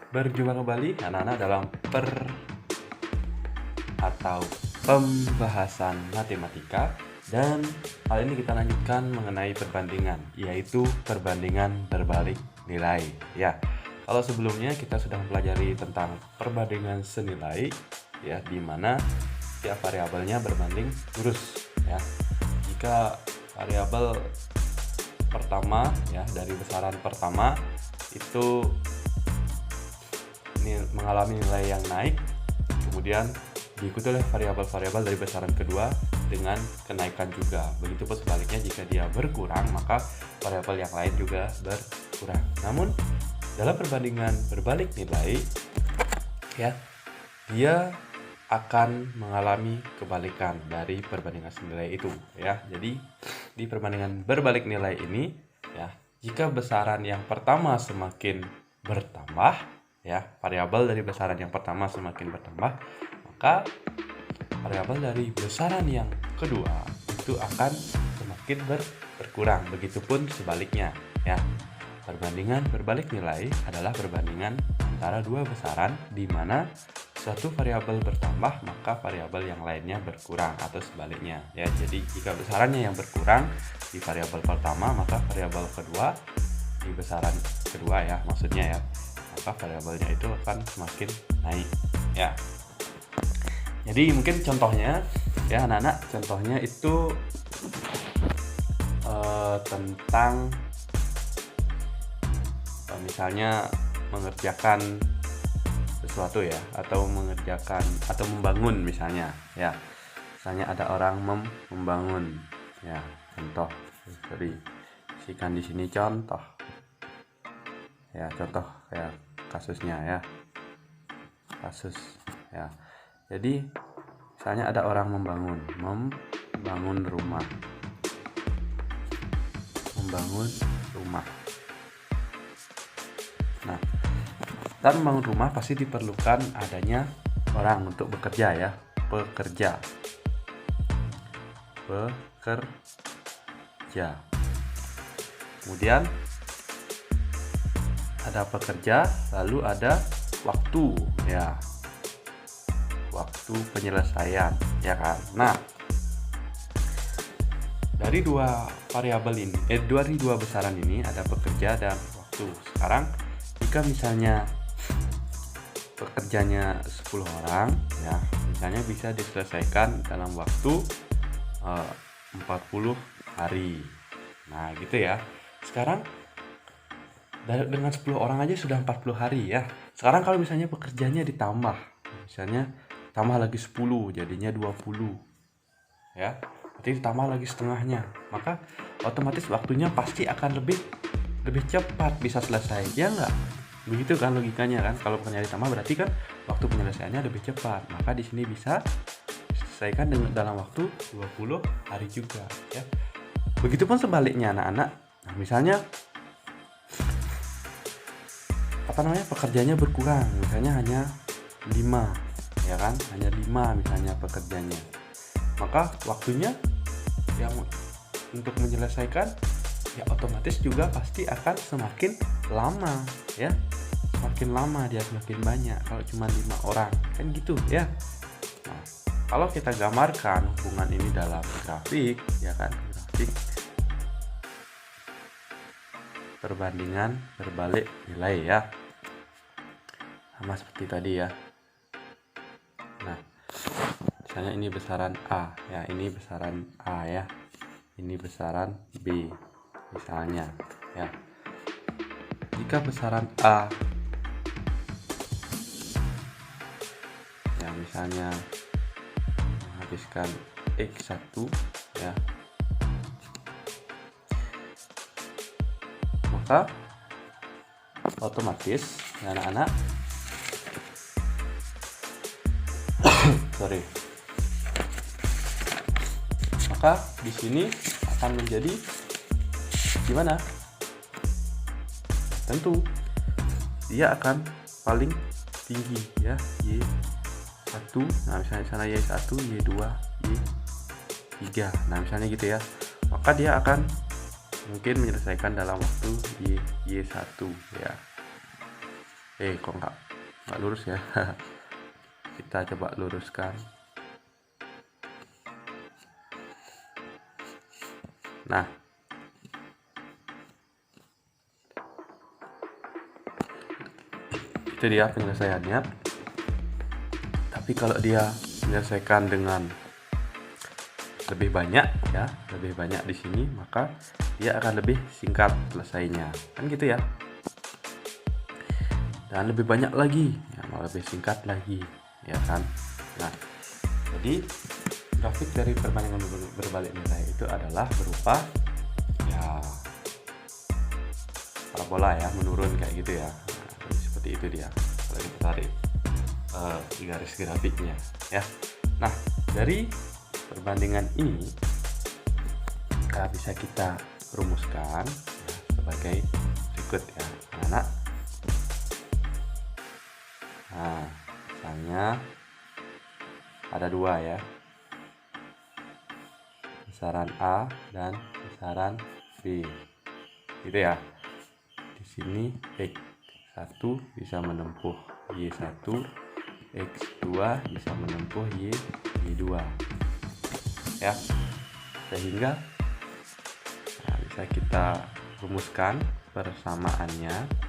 Berjumpa kembali anak-anak dalam atau pembahasan matematika, dan kali ini kita lanjutkan mengenai perbandingan, yaitu perbandingan berbalik nilai. Ya, kalau sebelumnya kita sudah mempelajari tentang perbandingan senilai, ya, di mana setiap variabelnya berbanding lurus. Ya, jika variabel pertama, ya, dari besaran pertama itu mengalami nilai yang naik, kemudian diikuti oleh variabel-variabel dari besaran kedua dengan kenaikan juga. Begitupun sebaliknya, jika dia berkurang maka variabel yang lain juga berkurang. Namun dalam perbandingan berbalik nilai, ya, dia akan mengalami kebalikan dari perbandingan senilai itu, ya. Jadi di perbandingan berbalik nilai ini, ya, jika besaran yang pertama semakin bertambah, ya, variabel dari besaran yang pertama semakin bertambah, maka variabel dari besaran yang kedua itu akan semakin berkurang. Begitupun sebaliknya, ya. Perbandingan berbalik nilai adalah perbandingan antara dua besaran di mana suatu variabel bertambah maka variabel yang lainnya berkurang, atau sebaliknya, ya. Jadi jika besarannya yang berkurang di variabel pertama, maka variabel kedua di besaran kedua, ya, maksudnya, ya, maka variabelnya itu akan semakin naik, ya. Jadi mungkin contohnya, ya anak-anak, contohnya itu tentang misalnya mengerjakan sesuatu, ya, atau mengerjakan atau membangun, misalnya, ya. Misalnya ada orang membangun, ya, contoh. Jadi isikan di sini contoh, ya, contoh kayak kasusnya, ya, kasus, ya. Jadi misalnya ada orang membangun rumah, Nah, dan membangun rumah pasti diperlukan adanya orang untuk bekerja, ya, pekerja. Kemudian ada pekerja, lalu ada waktu, ya, waktu penyelesaian, ya kan. Nah, dari dua variabel ini, dari dua besaran ini ada pekerja dan waktu. Sekarang jika misalnya pekerjanya 10 orang, ya, misalnya bisa diselesaikan dalam waktu 40 hari. Nah, gitu, ya. Sekarang dengan 10 orang aja sudah 40 hari, ya. Sekarang kalau misalnya pekerjanya ditambah, misalnya tambah lagi 10 jadinya 20, ya. Berarti ditambah lagi setengahnya, maka otomatis waktunya pasti akan lebih cepat bisa selesai, ya enggak? Begitu kan logikanya, kan? Kalau pekerjaan ditambah berarti kan waktu penyelesaiannya lebih cepat, maka di sini bisa diselesaikan dalam waktu 20 hari juga, ya. Begitupun sebaliknya, anak-anak. Nah, misalnya pekerjanya berkurang, misalnya hanya 5, ya kan, hanya 5 misalnya pekerjanya, maka waktunya yang untuk menyelesaikan, ya, otomatis juga pasti akan semakin lama, ya, semakin lama dia semakin banyak kalau cuma 5 orang, kan gitu, ya. Nah, kalau kita gambarkan hubungan ini dalam grafik, ya kan, grafik perbandingan berbalik nilai, ya, sama seperti tadi, ya. Nah, misalnya ini besaran A, ya, ini besaran A, ya, ini besaran B, misalnya, ya. Jika besaran A, ya, misalnya menghabiskan X1, ya, maka otomatis, ya, anak-anak, maka di sini akan menjadi gimana? Tentu dia akan paling tinggi, ya, Y1. Nah, misalnya sana Y1, Y2, Y3. Nah, misalnya gitu, ya. Maka dia akan mungkin menyelesaikan dalam waktu Y1, ya. Kok nggak lurus ya. Kita coba luruskan. Nah, itu dia penyelesaiannya. Tapi kalau dia menyelesaikan dengan lebih banyak ya, lebih banyak di sini, maka dia akan lebih singkat selesainya, kan gitu ya. Dan lebih banyak lagi ya, lebih singkat lagi ya kan. Nah, jadi grafik dari perbandingan berbalik nilai itu adalah berupa ya parabola ya, menurun kayak gitu ya. Nah, seperti itu dia kalau kita tarik garis grafiknya ya. Nah, dari perbandingan ini bisa kita rumuskan ya, sebagai berikut ya anak. Nah, misalnya ada dua ya, besaran A dan besaran B gitu ya. Di sini X1 bisa menempuh Y1, X2 bisa menempuh Y2 ya, sehingga bisa kita rumuskan persamaannya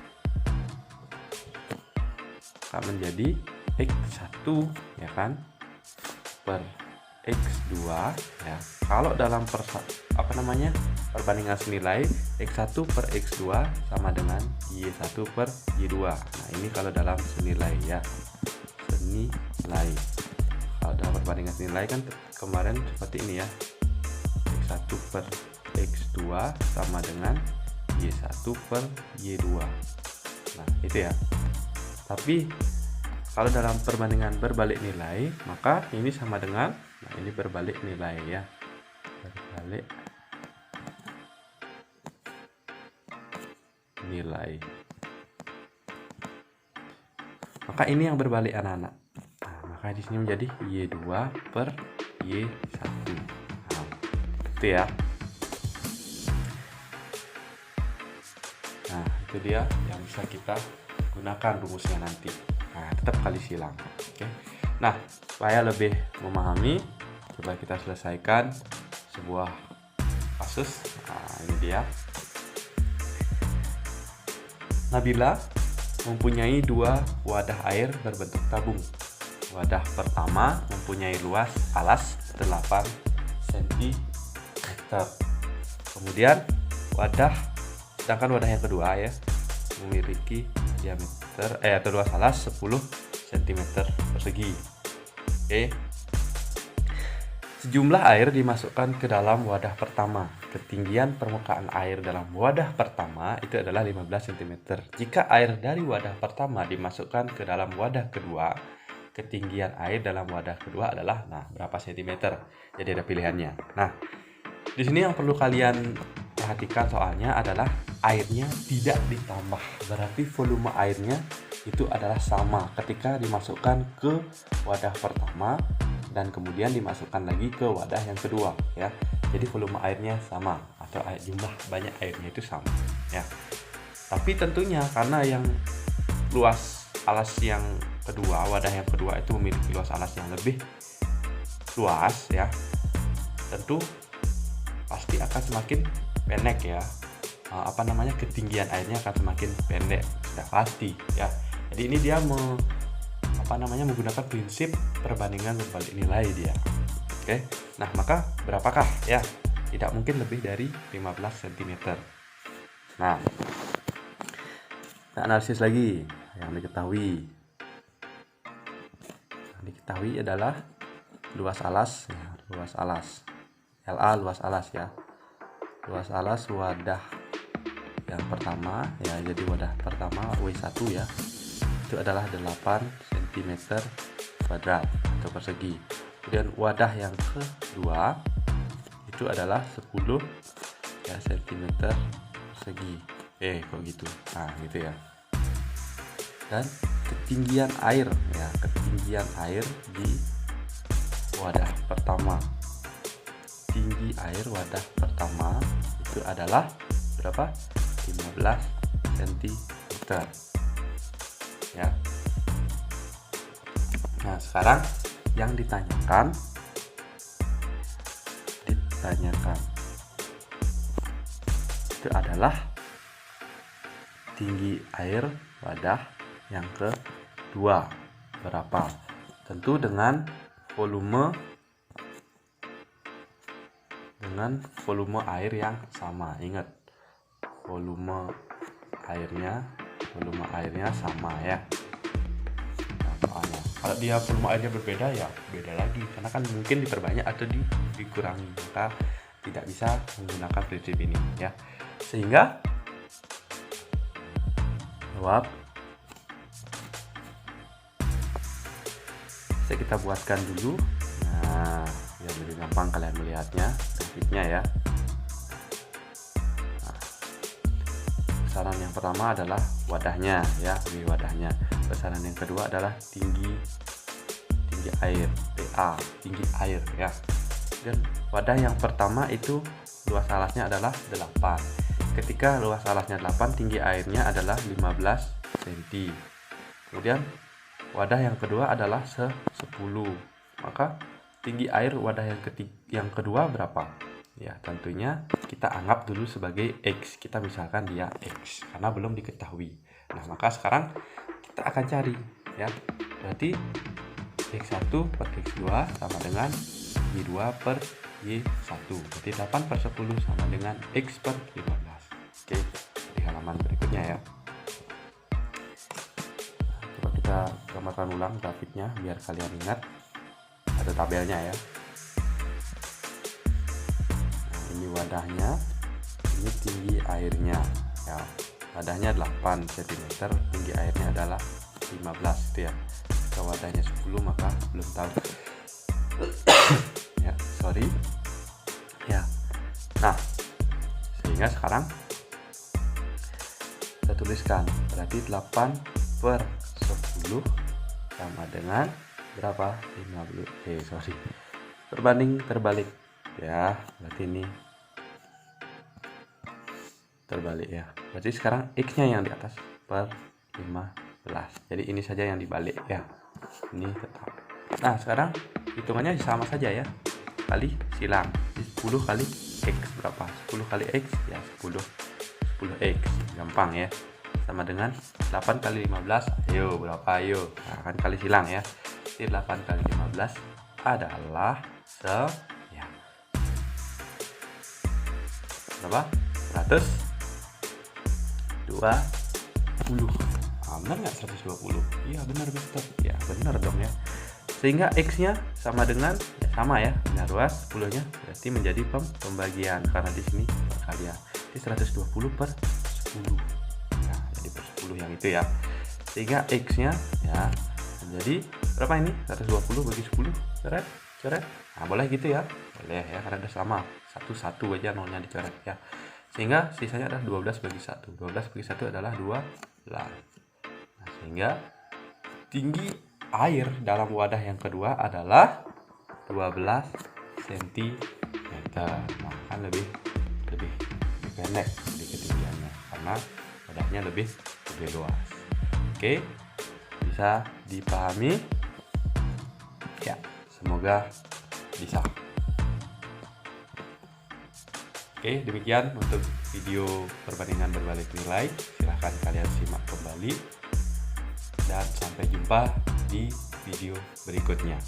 akan menjadi X1 ya kan per X2 ya. Kalau dalam perbandingan senilai, X1 per X2 sama dengan Y1 per Y2. Nah, ini kalau dalam senilai ya, senilai. Kalau dalam perbandingan senilai kan kemarin seperti ini ya, X1 per X2 sama dengan Y1 per Y2. Nah, itu ya. Tapi kalau dalam perbandingan berbalik nilai, maka ini sama dengan, nah ini berbalik nilai ya, berbalik nilai. Maka ini yang berbalik anak-anak. Nah, maka di sini menjadi Y2 per Y1. Nah, itu ya. Nah, itu dia yang bisa kita gunakan rumusnya nanti. Nah, tetap kali silang. Oke. Nah, supaya lebih memahami, coba kita selesaikan sebuah kasus. Nah, ini dia. Nabila mempunyai dua wadah air berbentuk tabung. Wadah pertama mempunyai luas alas 8 cm. Kemudian sedangkan wadah yang kedua ya memiliki diameter atau luas alas 10 cm persegi. Oke. Sejumlah air dimasukkan ke dalam wadah pertama. Ketinggian permukaan air dalam wadah pertama itu adalah 15 cm. Jika air dari wadah pertama dimasukkan ke dalam wadah kedua, ketinggian air dalam wadah kedua adalah berapa cm. Jadi ada pilihannya. Nah, di sini yang perlu kalian perhatikan soalnya adalah airnya tidak ditambah. Berarti volume airnya itu adalah sama ketika dimasukkan ke wadah pertama dan kemudian dimasukkan lagi ke wadah yang kedua ya. Jadi volume airnya sama atau jumlah banyak airnya itu sama ya. Tapi tentunya karena yang luas alas yang kedua, wadah yang kedua itu memiliki luas alas yang lebih luas ya, tentu pasti akan semakin pendek ya. Ketinggian airnya akan semakin pendek, sudah pasti ya. Jadi ini dia menggunakan prinsip perbandingan berbalik nilai dia. Oke. Nah, maka berapakah ya? Tidak mungkin lebih dari 15 cm. Nah, kita analisis lagi yang diketahui. Yang diketahui adalah luas alas ya, luas alas. LA luas alas ya. Luas alas wadah yang pertama ya, jadi wadah pertama W1 ya. Itu adalah 8 cm kuadrat atau persegi. Kemudian wadah yang kedua itu adalah 10 ya, cm persegi. Kok gitu. Nah, gitu ya. Dan ketinggian air ya, ketinggian air di wadah pertama. Tinggi air wadah pertama itu adalah berapa? 15 cm. ya. Nah, sekarang yang ditanyakan itu adalah tinggi air wadah yang kedua berapa. Tentu dengan volume air yang sama. Ingat, volume airnya sama ya. Nah, soalnya kalau dia volume airnya berbeda ya beda lagi, karena kan mungkin diperbanyak atau dikurangi, maka tidak bisa menggunakan prinsip ini ya. Sehingga jawab bisa kita buatkan dulu. Nah, biar lebih gampang kalian melihatnya grafiknya ya. Nah, besaran yang pertama adalah wadahnya ya, wadahnya. Besaran yang kedua adalah tinggi air, TA, tinggi air ya. Dan wadah yang pertama itu luas alasnya adalah 8. Ketika luas alasnya 8, tinggi airnya adalah 15 cm. Kemudian wadah yang kedua adalah 10. Maka tinggi air wadah yang kedua berapa? Ya, tentunya kita anggap dulu sebagai X. Kita misalkan dia X karena belum diketahui. Nah, maka sekarang kita akan cari ya. Berarti X1 per X2 sama dengan Y2 per Y1. Berarti 8 per 10 sama dengan X per 15. Oke, di halaman berikutnya ya. Coba kita gambarkan ulang grafiknya biar kalian ingat. Ada tabelnya ya. Nah, ini wadahnya, ini tinggi airnya ya. Wadahnya 8 cm, tinggi airnya adalah 15 gitu ya. Ke wadahnya 10 maka belum tahu. Ya, sorry. Ya. Nah, sehingga sekarang kita tuliskan, berarti 8 per 10 sama dengan berapa? 50. Berbanding terbalik ya. Berarti ini terbalik ya. Berarti sekarang X-nya yang di atas per 15. Jadi ini saja yang dibalik ya. Ini tetap. Nah, sekarang hitungannya sama saja ya. Kali silang. 10 kali X berapa? 10 kali X ya 10X. Gampang ya. Sama dengan 8 kali 15. Ayo berapa? Ayo. Nah, kan kali silang ya. Jadi 8 kali 15 adalah ya. Berapa? 120. Benar nggak 120? Iya benar Mister. Ya benar dong ya. Sehingga X-nya sama dengan ya sama ya. Nah, ruas 10-nya berarti menjadi pembagian karena di sini perkalian. Jadi 120 per 10. Nah, jadi per 10 yang itu ya. Sehingga X-nya ya menjadi berapa ini? 120 bagi 10. Coret. Nah, boleh gitu ya. Boleh ya karena udah sama. 1 aja nolnya dicoret ya. Sehingga sisanya adalah 12 bagi 1. 12 bagi 1 adalah 12. Nah, sehingga tinggi air dalam wadah yang kedua adalah 12 cm. Nah, kan lebih pendek di ketinggiannya karena wadahnya lebih luas. Oke, bisa dipahami? Ya, semoga bisa. Oke, demikian untuk video perbandingan berbalik nilai. Silahkan kalian simak kembali. Dan sampai jumpa di video berikutnya.